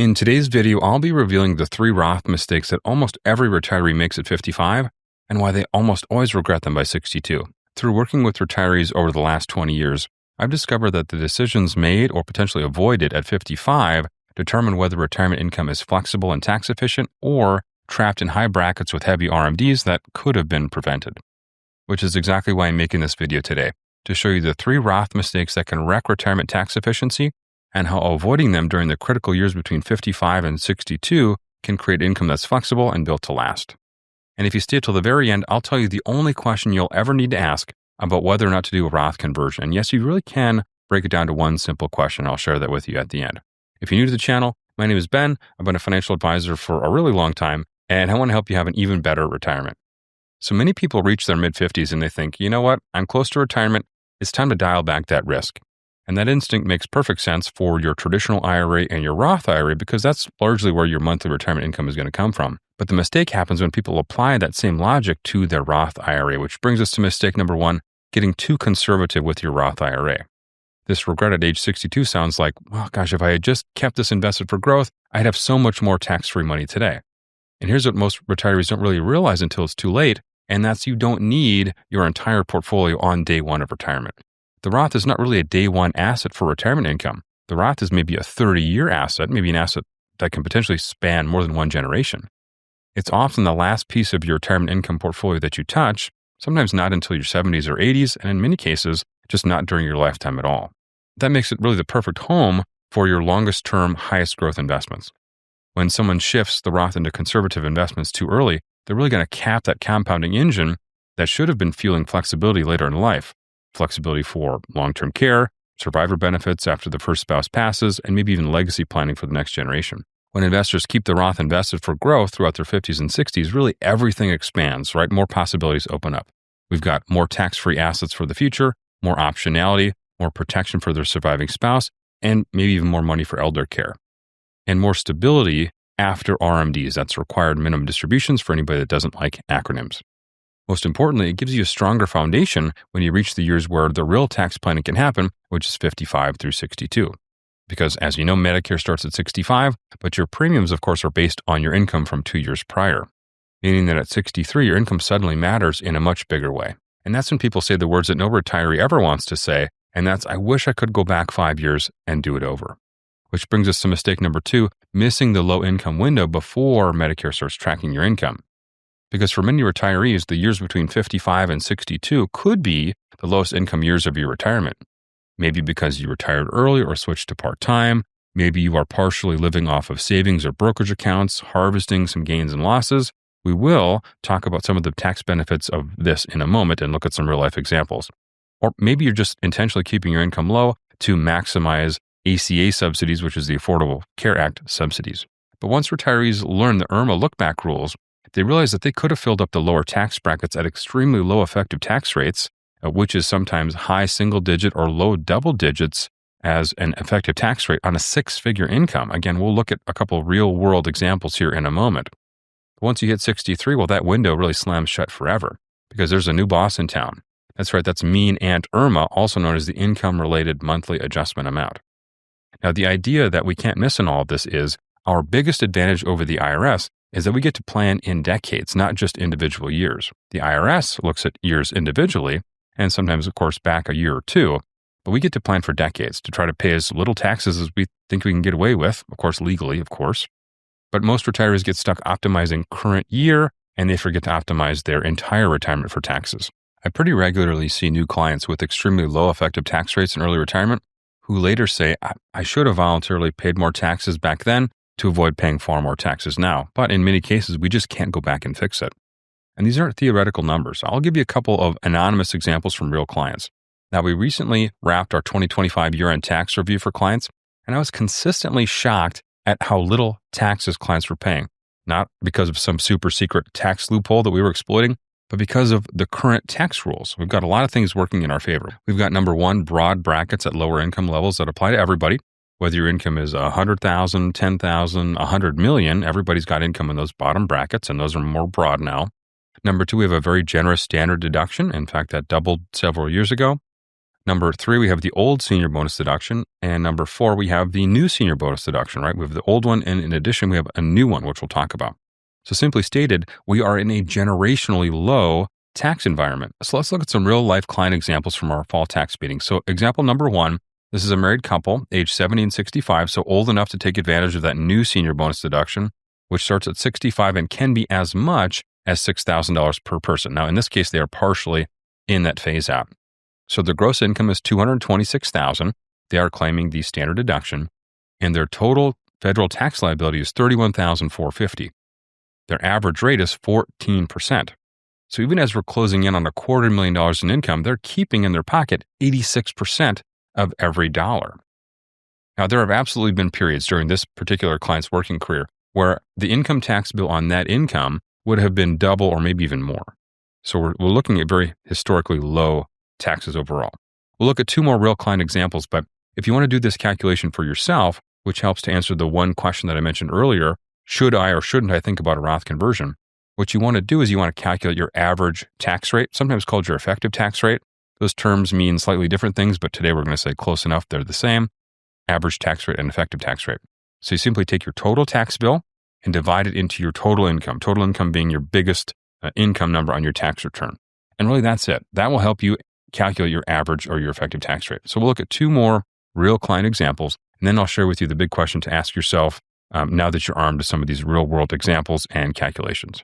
In today's video, I'll be revealing the 3 Roth mistakes that almost every retiree makes at 55 and why they almost always regret them by 62. Through working with retirees over the last 20 years, I've discovered that the decisions made or potentially avoided at 55 determine whether retirement income is flexible and tax efficient or trapped in high brackets with heavy RMDs that could have been prevented. Which is exactly why I'm making this video today, to show you the 3 Roth mistakes that can wreck retirement tax efficiency and how avoiding them during the critical years between 55 and 62 can create income that's flexible and built to last. And if you stay till the very end, I'll tell you the only question you'll ever need to ask about whether or not to do a Roth conversion. And yes, you really can break it down to one simple question. I'll share that with you at the end. If you're new to the channel, my name is Ben. I've been a financial advisor for a really long time, and I want to help you have an even better retirement. So many people reach their mid-50s and they think, you know what, I'm close to retirement. It's time to dial back that risk. And that instinct makes perfect sense for your traditional IRA and your Roth IRA because that's largely where your monthly retirement income is going to come from. But the mistake happens when people apply that same logic to their Roth IRA, which brings us to mistake number 1, getting too conservative with your Roth IRA. This regret at age 62 sounds like, well, gosh, if I had just kept this invested for growth, I'd have so much more tax-free money today. And here's what most retirees don't really realize until it's too late, and that's you don't need your entire portfolio on day one of retirement. The Roth is not really a day one asset for retirement income. The Roth is maybe a 30-year asset, maybe an asset that can potentially span more than one generation. It's often the last piece of your retirement income portfolio that you touch, sometimes not until your 70s or 80s, and in many cases, just not during your lifetime at all. That makes it really the perfect home for your longest term, highest growth investments. When someone shifts the Roth into conservative investments too early, they're really going to cap that compounding engine that should have been fueling flexibility later in life. Flexibility for long-term care, survivor benefits after the first spouse passes, and maybe even legacy planning for the next generation. When investors keep the Roth invested for growth throughout their 50s and 60s, really everything expands, right? More possibilities open up. We've got more tax-free assets for the future, more optionality, more protection for their surviving spouse, and maybe even more money for elder care. And more stability after RMDs. That's required minimum distributions for anybody that doesn't like acronyms. Most importantly, it gives you a stronger foundation when you reach the years where the real tax planning can happen, which is 55 through 62. Because as you know, Medicare starts at 65, but your premiums, of course, are based on your income from 2 years prior, meaning that at 63, your income suddenly matters in a much bigger way. And that's when people say the words that no retiree ever wants to say, and that's, I wish I could go back 5 years and do it over. Which brings us to mistake number 2, missing the low income window before Medicare starts tracking your income. Because for many retirees, the years between 55 and 62 could be the lowest income years of your retirement. Maybe because you retired early or switched to part-time. Maybe you are partially living off of savings or brokerage accounts, harvesting some gains and losses. We will talk about some of the tax benefits of this in a moment and look at some real-life examples. Or maybe you're just intentionally keeping your income low to maximize ACA subsidies, which is the Affordable Care Act subsidies. But once retirees learn the IRMA look-back rules, they realize that they could have filled up the lower tax brackets at extremely low effective tax rates, which is sometimes high single digit or low double digits as an effective tax rate on a 6-figure income. Again, we'll look at a couple of real world examples here in a moment. But once you hit 63, well, that window really slams shut forever because there's a new boss in town. That's right, that's mean Aunt Irma, also known as the income-related monthly adjustment amount. Now, the idea that we can't miss in all of this is our biggest advantage over the IRS is that we get to plan in decades, not just individual years. The IRS looks at years individually, and sometimes, of course, back a year or two, but we get to plan for decades to try to pay as little taxes as we think we can get away with, of course, legally, of course. But most retirees get stuck optimizing current year, and they forget to optimize their entire retirement for taxes. I pretty regularly see new clients with extremely low effective tax rates in early retirement who later say, I should have voluntarily paid more taxes back then to avoid paying far more taxes now. But in many cases, we just can't go back and fix it. And these aren't theoretical numbers. I'll give you a couple of anonymous examples from real clients. Now, we recently wrapped our 2025 year-end tax review for clients, and I was consistently shocked at how little taxes clients were paying. Not because of some super secret tax loophole that we were exploiting, but because of the current tax rules. We've got a lot of things working in our favor. We've got number 1, broad brackets at lower income levels that apply to everybody. Whether your income is $100,000, $10,000, $100 million, everybody's got income in those bottom brackets, and those are more broad now. Number 2, we have a very generous standard deduction. In fact, that doubled several years ago. Number 3, we have the old senior bonus deduction. And number 4, we have the new senior bonus deduction, right? We have the old one, and in addition, we have a new one, which we'll talk about. So simply stated, we are in a generationally low tax environment. So let's look at some real life client examples from our fall tax meeting. So example number 1, this is a married couple, age 70 and 65, so old enough to take advantage of that new senior bonus deduction, which starts at 65 and can be as much as $6,000 per person. Now, in this case, they are partially in that phase out. So their gross income is $226,000. They are claiming the standard deduction, and their total federal tax liability is $31,450. Their average rate is 14%. So even as we're closing in on $250,000 in income, they're keeping in their pocket 86% of every dollar. Now, there have absolutely been periods during this particular client's working career where the income tax bill on that income would have been double or maybe even more. So we're looking at very historically low taxes overall. We'll look at 2 more real client examples, but if you want to do this calculation for yourself, which helps to answer the one question that I mentioned earlier, should I or shouldn't I think about a Roth conversion? What you want to do is you want to calculate your average tax rate, sometimes called your effective tax rate. Those terms mean slightly different things, but today we're going to say close enough, they're the same: average tax rate and effective tax rate. So you simply take your total tax bill and divide it into your total income being your biggest income number on your tax return. And really that's it. That will help you calculate your average or your effective tax rate. So we'll look at 2 more real client examples, and then I'll share with you the big question to ask yourself now that you're armed with some of these real world examples and calculations.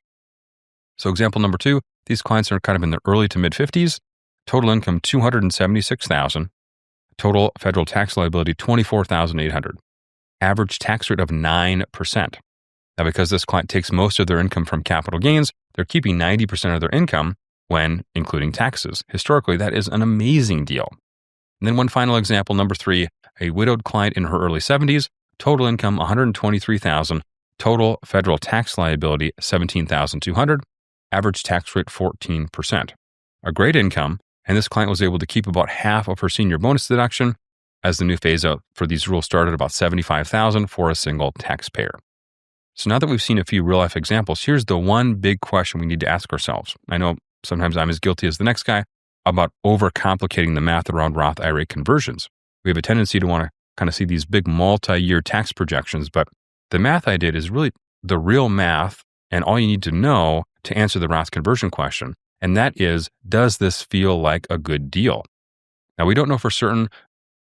So example number 2, these clients are kind of in their early to mid 50s, total income $276,000, total federal tax liability $24,800, average tax rate of 9%. Now, because this client takes most of their income from capital gains, they're keeping 90% of their income when including taxes. Historically, that is an amazing deal. And then one final example, number 3, a widowed client in her early 70s, total income $123,000, total federal tax liability $17,200, average tax rate 14%. A great income, and this client was able to keep about half of her senior bonus deduction as the new phase out for these rules started about $75,000 for a single taxpayer. So now that we've seen a few real life examples, here's the one big question we need to ask ourselves. I know sometimes I'm as guilty as the next guy about overcomplicating the math around Roth IRA conversions. We have a tendency to want to kind of see these big multi-year tax projections, but the math I did is really the real math and all you need to know to answer the Roth conversion question. And that is, does this feel like a good deal? Now, we don't know for certain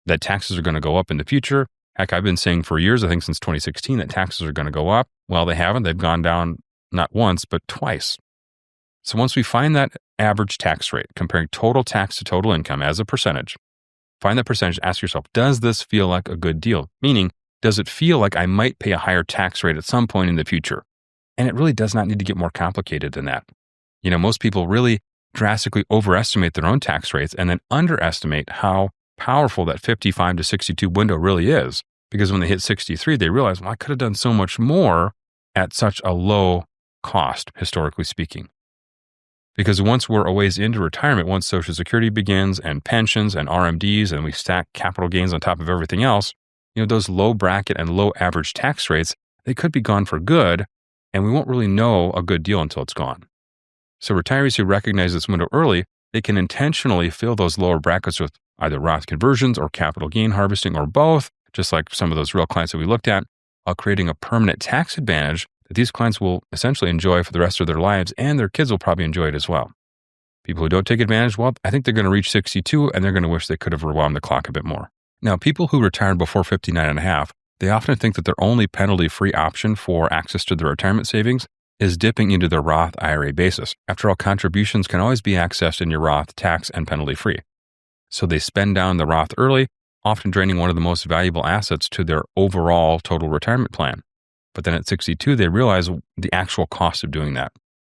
that taxes are going to go up in the future. Heck, I've been saying for years, I think since 2016, that taxes are going to go up. Well, they haven't. They've gone down not once, but twice. So once we find that average tax rate, comparing total tax to total income as a percentage, find that percentage, ask yourself, does this feel like a good deal? Meaning, does it feel like I might pay a higher tax rate at some point in the future? And it really does not need to get more complicated than that. You know, most people really drastically overestimate their own tax rates and then underestimate how powerful that 55 to 62 window really is. Because when they hit 63, they realize, well, I could have done so much more at such a low cost, historically speaking. Because once we're a ways into retirement, once Social Security begins and pensions and RMDs, and we stack capital gains on top of everything else, you know, those low bracket and low average tax rates, they could be gone for good, and we won't really know a good deal until it's gone. So retirees who recognize this window early, they can intentionally fill those lower brackets with either Roth conversions or capital gain harvesting or both, just like some of those real clients that we looked at, while creating a permanent tax advantage that these clients will essentially enjoy for the rest of their lives, and their kids will probably enjoy it as well. People who don't take advantage, well, I think they're going to reach 62 and they're going to wish they could have rewound the clock a bit more. Now, people who retired before 59 and a half, they often think that their only penalty-free option for access to their retirement savings is dipping into their Roth IRA basis. After all, contributions can always be accessed in your Roth tax and penalty-free. So they spend down the Roth early, often draining one of the most valuable assets to their overall total retirement plan. But then at 62, they realize the actual cost of doing that,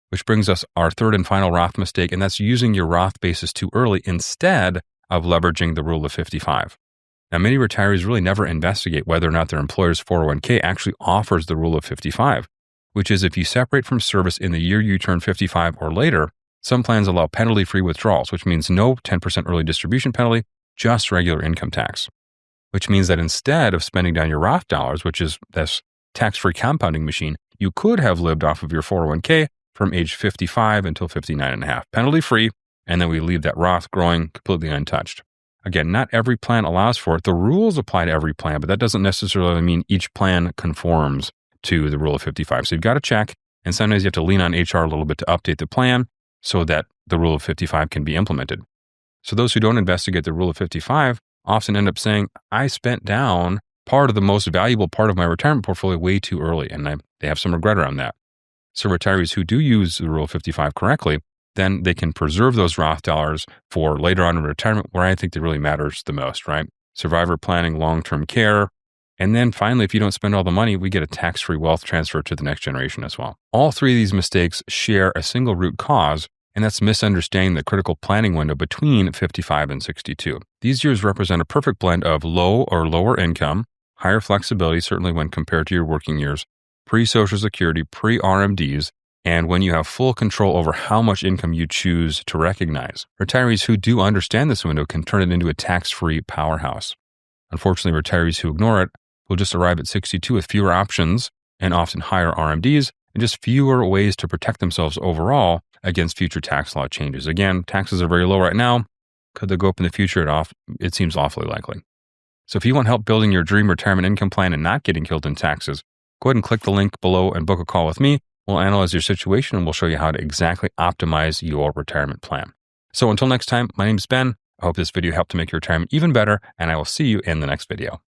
which brings us our third and final Roth mistake, and that's using your Roth basis too early instead of leveraging the rule of 55. Now, many retirees really never investigate whether or not their employer's 401k actually offers the rule of 55, which is if you separate from service in the year you turn 55 or later, some plans allow penalty-free withdrawals, which means no 10% early distribution penalty, just regular income tax. Which means that instead of spending down your Roth dollars, which is this tax-free compounding machine, you could have lived off of your 401k from age 55 until 59 and a half, penalty-free, and then we leave that Roth growing completely untouched. Again, not every plan allows for it. The rules apply to every plan, but that doesn't necessarily mean each plan conforms to the rule of 55. So you've got to check, and sometimes you have to lean on HR a little bit to update the plan so that the rule of 55 can be implemented. So those who don't investigate the rule of 55 often end up saying, I spent down part of the most valuable part of my retirement portfolio way too early, and they have some regret around that. So retirees who do use the rule of 55 correctly, then they can preserve those Roth dollars for later on in retirement, where I think it really matters the most, right? Survivor planning, long-term care. And then finally, if you don't spend all the money, we get a tax-free wealth transfer to the next generation as well. All three of these mistakes share a single root cause, and that's misunderstanding the critical planning window between 55 and 62. These years represent a perfect blend of low or lower income, higher flexibility, certainly when compared to your working years, pre-Social Security, pre-RMDs, and when you have full control over how much income you choose to recognize. Retirees who do understand this window can turn it into a tax-free powerhouse. Unfortunately, retirees who ignore it will just arrive at 62 with fewer options and often higher RMDs and just fewer ways to protect themselves overall against future tax law changes. Again, taxes are very low right now. Could they go up in the future? It seems awfully likely. So if you want help building your dream retirement income plan and not getting killed in taxes, go ahead and click the link below and book a call with me. We'll analyze your situation and we'll show you how to exactly optimize your retirement plan. So until next time, my name is Ben. I hope this video helped to make your retirement even better, and I will see you in the next video.